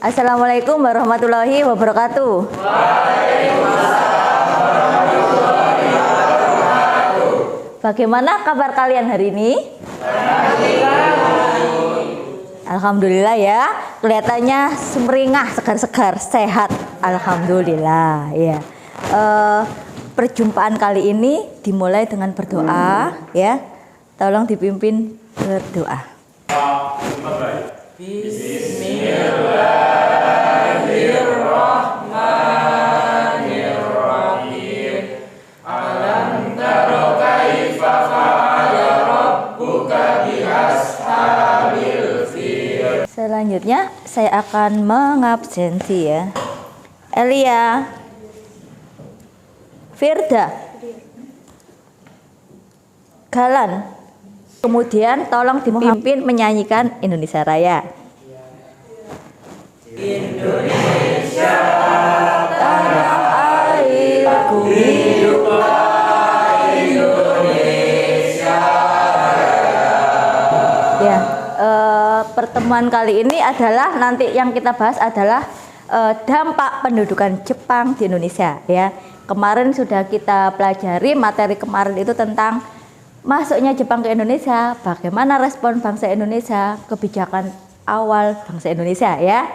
Assalamualaikum warahmatullahi wabarakatuh. Bagaimana kabar kalian hari ini? Alhamdulillah ya, kelihatannya sumringah, segar-segar, sehat. Alhamdulillah ya. Perjumpaan kali ini dimulai dengan berdoa ya. Tolong dipimpin berdoa. Bismillahirrahmanirrahim. Alam taro kaifa fa'ala rabbuka biashabil fil. Selanjutnya saya akan mengabsensi ya. Elia, Firda, Galan. Kemudian tolong dipimpin menyanyikan Indonesia Raya. Indonesia tanah airku, hiduplah Indonesia Raya. Ya, pertemuan kali ini adalah nanti yang kita bahas adalah dampak pendudukan Jepang di Indonesia ya. Kemarin sudah kita pelajari materi kemarin itu tentang masuknya Jepang ke Indonesia, bagaimana respon bangsa Indonesia, kebijakan awal bangsa Indonesia ya.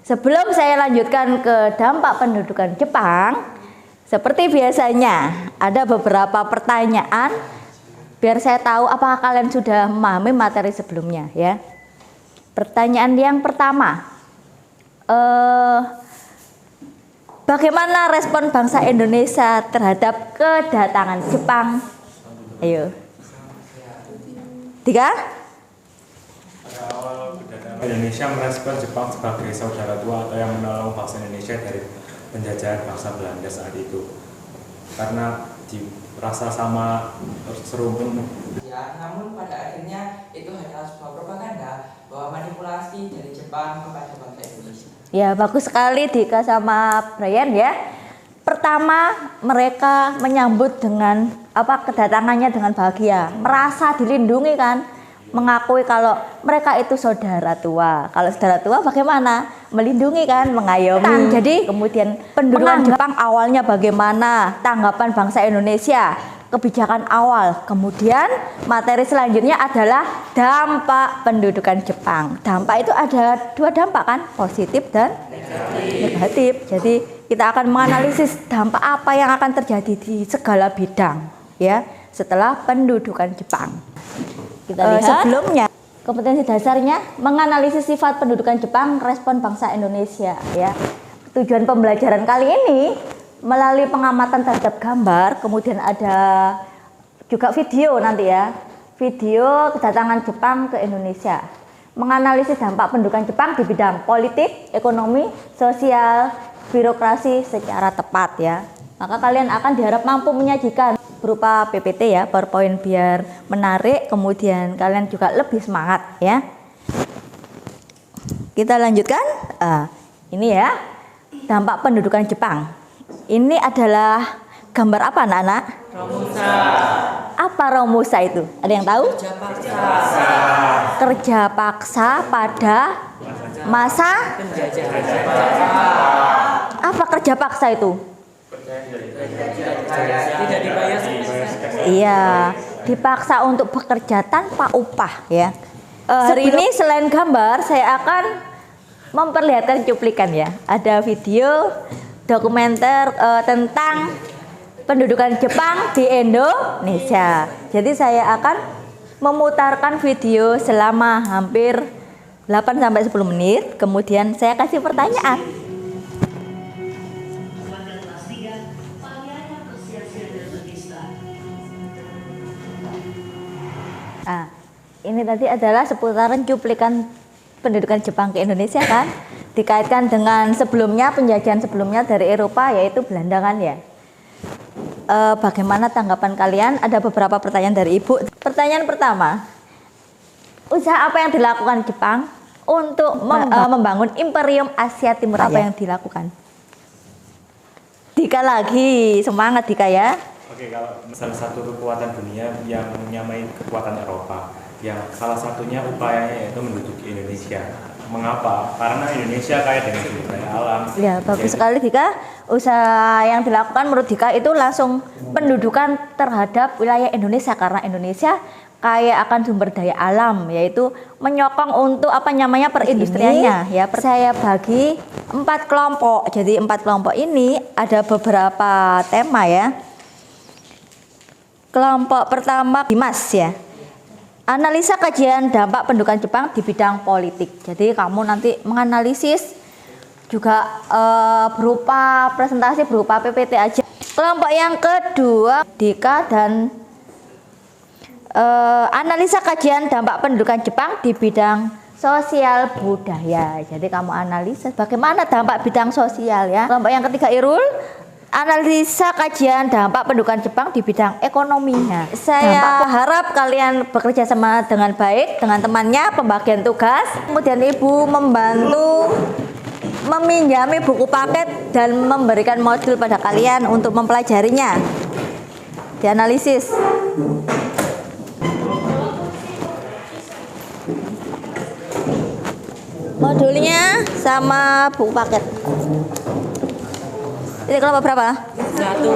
Sebelum saya lanjutkan ke dampak pendudukan Jepang, seperti biasanya ada beberapa pertanyaan biar saya tahu apakah kalian sudah memahami materi sebelumnya ya. Pertanyaan yang pertama, bagaimana respon bangsa Indonesia terhadap kedatangan Jepang? Ayo. Tiga. Pada awal kedatangan Indonesia merespon Jepang sebagai saudara tua atau yang menolong bangsa Indonesia dari penjajahan bangsa Belanda saat itu. Karena dirasa sama serumpun. Ya, namun pada akhirnya itu hanyalah sebuah propaganda bahwa manipulasi dari Jepang kepada bangsa Indonesia. Ya, bagus sekali Dika sama Brian ya. Pertama, mereka menyambut dengan kedatangannya dengan bahagia, merasa dilindungi kan, mengakui kalau mereka itu saudara tua. Kalau saudara tua bagaimana? Melindungi kan, mengayomi. Jadi kemudian pendudukan Jepang awalnya bagaimana? Tanggapan bangsa Indonesia, kebijakan awal. Kemudian materi selanjutnya adalah dampak pendudukan Jepang. Dampak itu ada dua dampak kan, positif dan negatif. Jadi kita akan menganalisis dampak apa yang akan terjadi di segala bidang ya setelah pendudukan Jepang. Kita lihat sebelumnya kompetensi dasarnya menganalisis sifat pendudukan Jepang, respon bangsa Indonesia ya. Tujuan pembelajaran kali ini melalui pengamatan terhadap gambar, kemudian ada juga video nanti ya. Video kedatangan Jepang ke Indonesia. Menganalisis dampak pendudukan Jepang di bidang politik, ekonomi, sosial, birokrasi secara tepat ya. Maka kalian akan diharap mampu menyajikan berupa PPT ya, PowerPoint biar menarik, kemudian kalian juga lebih semangat ya. Kita lanjutkan. Ini ya, dampak pendudukan Jepang. Ini adalah gambar apa anak-anak? Romusa. Apa Romusa itu? Ada yang tahu? Kerja paksa. Kerja paksa pada masa apa kerja paksa itu? Tidak dibayar. Iya, dipaksa untuk bekerja tanpa upah ya. Hari ini selain gambar, saya akan memperlihatkan cuplikan ya. Ada video dokumenter tentang pendudukan Jepang di Indonesia. Jadi saya akan memutarkan video selama hampir 8-10 menit. Kemudian saya kasih pertanyaan. Ini tadi adalah seputaran cuplikan pendudukan Jepang ke Indonesia kan, dikaitkan dengan sebelumnya, penjajahan sebelumnya dari Eropa yaitu Belanda kan ya. Bagaimana tanggapan kalian? Ada beberapa pertanyaan dari Ibu. Pertanyaan pertama, usaha apa yang dilakukan Jepang untuk membangun Imperium Asia Timur? Apa yang dilakukan? Dika lagi, semangat Dika ya. Oke, kalau salah satu kekuatan dunia yang menyamai kekuatan Eropa, yang salah satunya upayanya yaitu menduduki Indonesia. Mengapa? Karena Indonesia kaya dengan sumber daya alam. Ya, bagus Jadi, sekali Dika. Usaha yang dilakukan menurut Dika itu langsung pendudukan terhadap wilayah Indonesia karena Indonesia kaya akan sumber daya alam, yaitu menyokong untuk apa namanya perindustriannya. Ya, saya bagi 4 kelompok. Jadi 4 kelompok ini ada beberapa tema ya. Kelompok pertama Dimas ya. Analisa kajian dampak pendudukan Jepang di bidang politik. Jadi kamu nanti menganalisis juga berupa presentasi, berupa PPT aja. Kelompok yang kedua Dika dan analisa kajian dampak pendudukan Jepang di bidang sosial budaya. Jadi kamu analisa bagaimana dampak bidang sosial ya. Kelompok yang ketiga Irul, analisa kajian dampak pendudukan Jepang di bidang ekonominya. Saya harap kalian bekerja sama dengan baik dengan temannya, pembagian tugas. Kemudian Ibu membantu meminjami buku paket dan memberikan modul pada kalian untuk mempelajarinya. Dianalisis. Modulnya sama buku paket. Ini kelompok berapa? 1.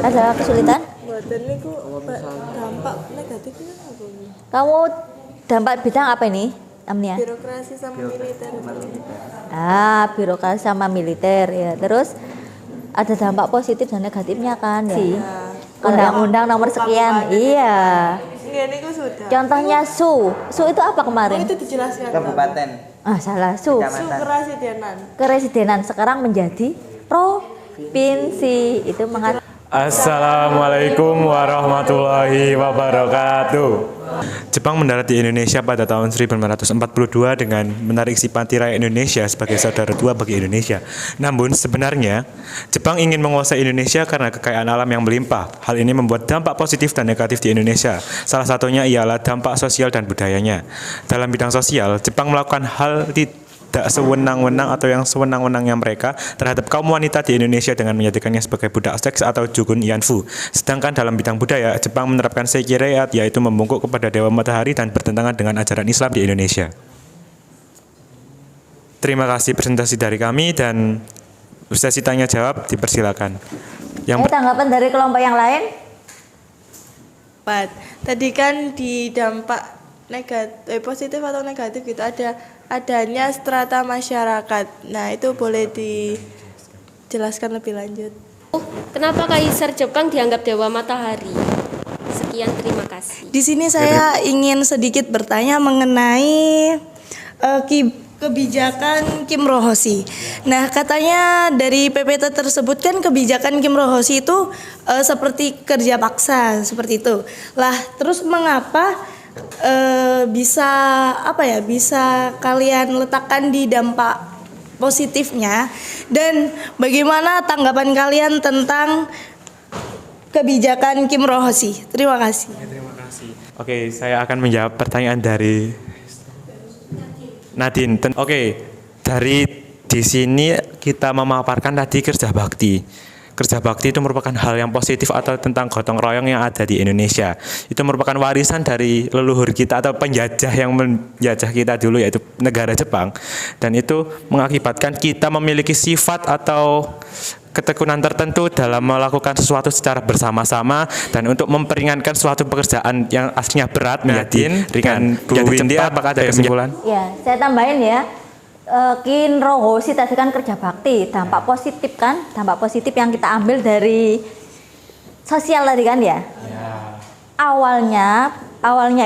Ada kesulitan? Buatan niku dampak negatifnya apa? Kamu dampak bidang apa ini? Amnia? Birokrasi sama militer. Birokrasi sama militer ya. Terus ada dampak positif dan negatifnya kan ya. Undang-undang nomor sekian. Iya. Enggak niku sudah. Contohnya SU. SU itu apa kemarin? Itu dijelaskan. Kabupaten. Salah SU. Keresidenan. Keresidenan sekarang menjadi provinsi. Itu mengatur. Assalamualaikum warahmatullahi wabarakatuh. Jepang mendarat di Indonesia pada tahun 1942 dengan menarik simpati rakyat Indonesia sebagai saudara tua bagi Indonesia. Namun sebenarnya Jepang ingin menguasai Indonesia karena kekayaan alam yang melimpah. Hal ini membuat dampak positif dan negatif di Indonesia. Salah satunya ialah dampak sosial dan budayanya. Dalam bidang sosial, Jepang melakukan hal tidak sewenang-wenang atau yang sewenang-wenangnya mereka terhadap kaum wanita di Indonesia dengan menjadikannya sebagai budak seks atau jukun yanfu. Sedangkan dalam bidang budaya, Jepang menerapkan seikireyat, yaitu membungkuk kepada dewa matahari dan bertentangan dengan ajaran Islam di Indonesia. Terima kasih presentasi dari kami dan sesi tanya jawab dipersilakan. Tanggapan dari kelompok yang lain? Tadi kan di dampak positif atau negatif gitu adanya strata masyarakat. Nah, itu boleh dijelaskan lebih lanjut. Kenapa Kaisar Jepang dianggap dewa matahari? Sekian, terima kasih. Di sini saya ingin sedikit bertanya mengenai kebijakan Kim Rohoshi. Nah, katanya dari PPT tersebut kan kebijakan Kim Rohoshi itu seperti kerja paksa seperti itu. Lah, terus mengapa bisa kalian letakkan di dampak positifnya, dan bagaimana tanggapan kalian tentang kebijakan Kim Rohoshi? Terima kasih. Terima kasih. Oke, saya akan menjawab pertanyaan dari Nadine. Oke, dari di sini kita memaparkan tadi kerja bakti. Kerja bakti itu merupakan hal yang positif atau tentang gotong royong yang ada di Indonesia. Itu merupakan warisan dari leluhur kita atau penjajah yang menjajah kita dulu, yaitu negara Jepang. Dan itu mengakibatkan kita memiliki sifat atau ketekunan tertentu dalam melakukan sesuatu secara bersama-sama dan untuk memperingankan suatu pekerjaan yang aslinya berat menjadi ringan. Bu Windy, apakah ada kesimpulan? Ya, saya tambahin ya. Kim Rohoshi tadi kan kerja bakti, dampak positif kan, dampak positif yang kita ambil dari sosial tadi kan ya. Awalnya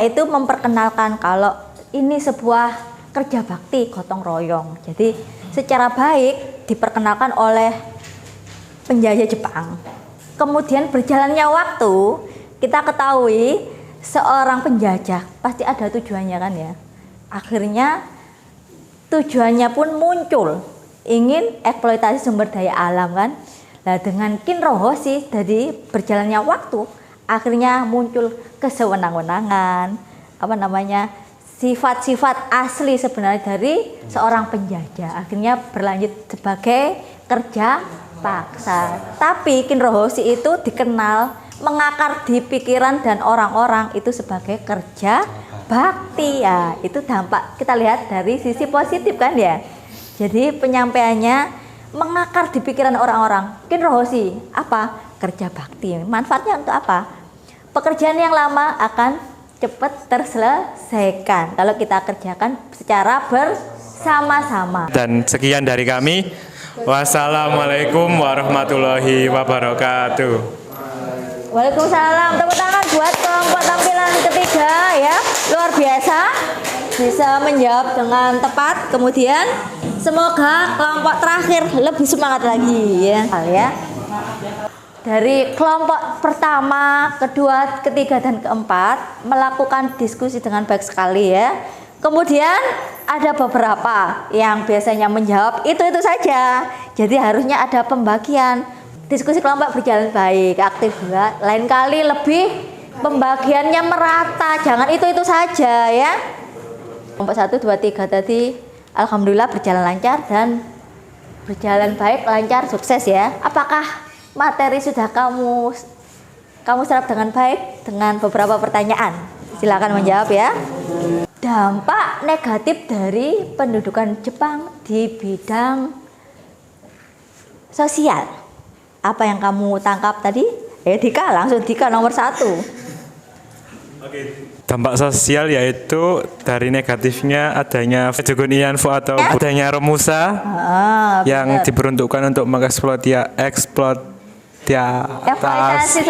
itu memperkenalkan kalau ini sebuah kerja bakti gotong royong. Jadi secara baik diperkenalkan oleh penjajah Jepang. Kemudian berjalannya waktu, kita ketahui seorang penjajah pasti ada tujuannya kan ya. Akhirnya tujuannya pun muncul, ingin eksploitasi sumber daya alam kan. Nah, dengan Kim Rohoshi jadi berjalannya waktu, akhirnya muncul kesewenang-wenangan, sifat-sifat asli sebenarnya dari seorang penjajah. Akhirnya berlanjut sebagai kerja paksa. Tapi Kim Rohoshi itu dikenal mengakar di pikiran dan orang-orang itu sebagai kerja bakti ya. Itu dampak kita lihat dari sisi positif kan ya. Jadi penyampaiannya mengakar di pikiran orang-orang. Mungkin Rohosi apa? Kerja bakti. Manfaatnya untuk apa? Pekerjaan yang lama akan cepat terselesaikan kalau kita kerjakan secara bersama-sama. Dan sekian dari kami. Wassalamualaikum warahmatullahi wabarakatuh. Waalaikumsalam. Tepuk tangan buat kelompok tampilan ketiga ya. Luar biasa. Bisa menjawab dengan tepat. Kemudian semoga kelompok terakhir lebih semangat lagi ya. Dari kelompok pertama, kedua, ketiga, dan keempat melakukan diskusi dengan baik sekali ya. Kemudian ada beberapa yang biasanya menjawab itu saja. Jadi harusnya ada pembagian. Diskusi kelompok berjalan baik, aktif juga. Lain kali lebih pembagiannya merata, jangan itu saja ya. Kelompok 1, 2, 3 tadi alhamdulillah berjalan lancar dan berjalan baik, lancar, sukses ya. Apakah materi sudah kamu serap dengan baik dengan beberapa pertanyaan? Silakan menjawab ya. Dampak negatif dari pendudukan Jepang di bidang sosial. Apa yang kamu tangkap tadi? Dika, langsung Dika nomor 1. Dampak sosial yaitu dari negatifnya adanya Jogonianfu atau budaya Romusa yang diperuntukkan untuk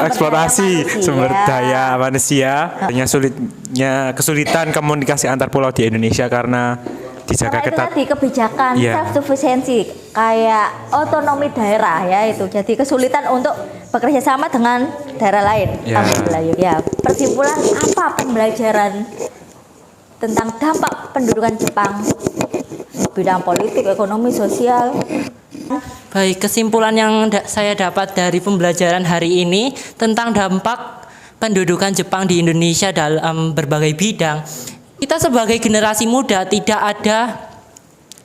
eksploitasi sumber daya manusia. Adanya kesulitan komunikasi antar pulau di Indonesia karena dijaga ketat. Tadi kebijakan self sufficiency kayak otonomi daerah ya itu. Jadi kesulitan untuk bekerja sama dengan daerah lain. Ya. Persimpulan apa pembelajaran tentang dampak pendudukan Jepang bidang politik, ekonomi, sosial? Baik, kesimpulan yang saya dapat dari pembelajaran hari ini tentang dampak pendudukan Jepang di Indonesia dalam berbagai bidang. Kita sebagai generasi muda tidak ada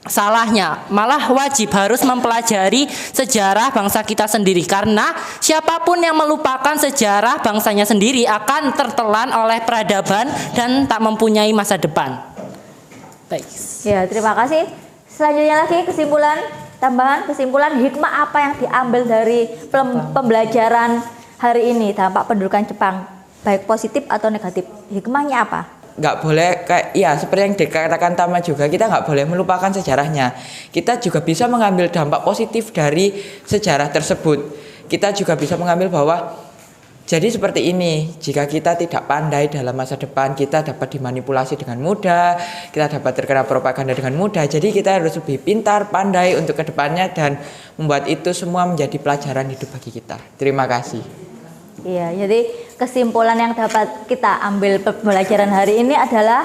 salahnya, malah wajib harus mempelajari sejarah bangsa kita sendiri, karena siapapun yang melupakan sejarah bangsanya sendiri akan tertelan oleh peradaban dan tak mempunyai masa depan. Baik. Ya, terima kasih. Selanjutnya lagi tambahan kesimpulan hikmah apa yang diambil dari pembelajaran hari ini dampak pendudukan Jepang, baik positif atau negatif. Hikmahnya apa? Nggak boleh seperti yang dikatakan Tama juga, kita nggak boleh melupakan sejarahnya. Kita juga bisa mengambil dampak positif dari sejarah tersebut. Kita juga bisa mengambil bahwa jadi seperti ini, jika kita tidak pandai dalam masa depan, kita dapat dimanipulasi dengan mudah, kita dapat terkena propaganda dengan mudah. Jadi kita harus lebih pintar, pandai untuk kedepannya dan membuat itu semua menjadi pelajaran hidup bagi kita. Terima kasih. Iya, jadi kesimpulan yang dapat kita ambil pembelajaran hari ini adalah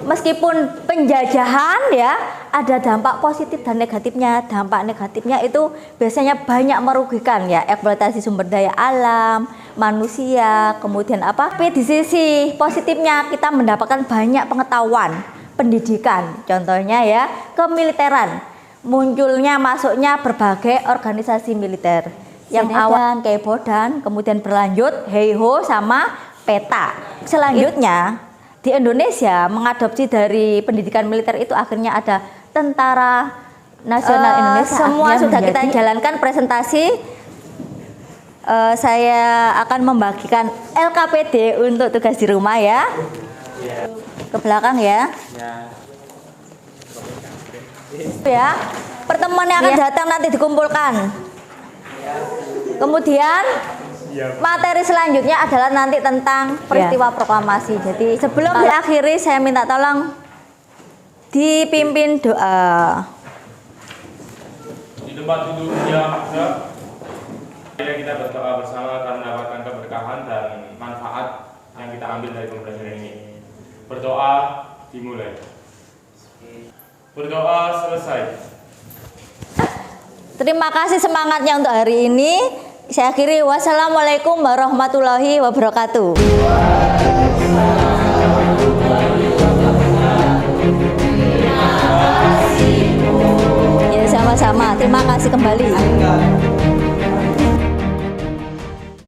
meskipun penjajahan ya ada dampak positif dan negatifnya. Dampak negatifnya itu biasanya banyak merugikan ya, eksploitasi sumber daya alam, manusia, kemudian apa? Tapi di sisi positifnya kita mendapatkan banyak pengetahuan, pendidikan. Contohnya ya kemiliteran, munculnya masuknya berbagai organisasi militer. Yang awal Keibodan, kemudian berlanjut Heiho sama Peta. Selanjutnya di Indonesia mengadopsi dari pendidikan militer itu akhirnya ada Tentara Nasional Indonesia. Semua sudah kita jalankan presentasi. Saya akan membagikan LKPD untuk tugas di rumah ya. Ke belakang ya. Ya, pertemuan yang akan datang nanti dikumpulkan. Kemudian materi selanjutnya adalah nanti tentang peristiwa proklamasi. Jadi sebelum diakhiri saya minta tolong dipimpin doa. Di tempat duduk yang maksa, kita berdoa bersama karena mendapatkan keberkahan dan manfaat yang kita ambil dari pembelajaran ini. Berdoa dimulai. Berdoa selesai. Terima kasih semangatnya untuk hari ini. Saya akhiri. Wassalamualaikum warahmatullahi wabarakatuh. Ya, sama-sama. Terima kasih kembali.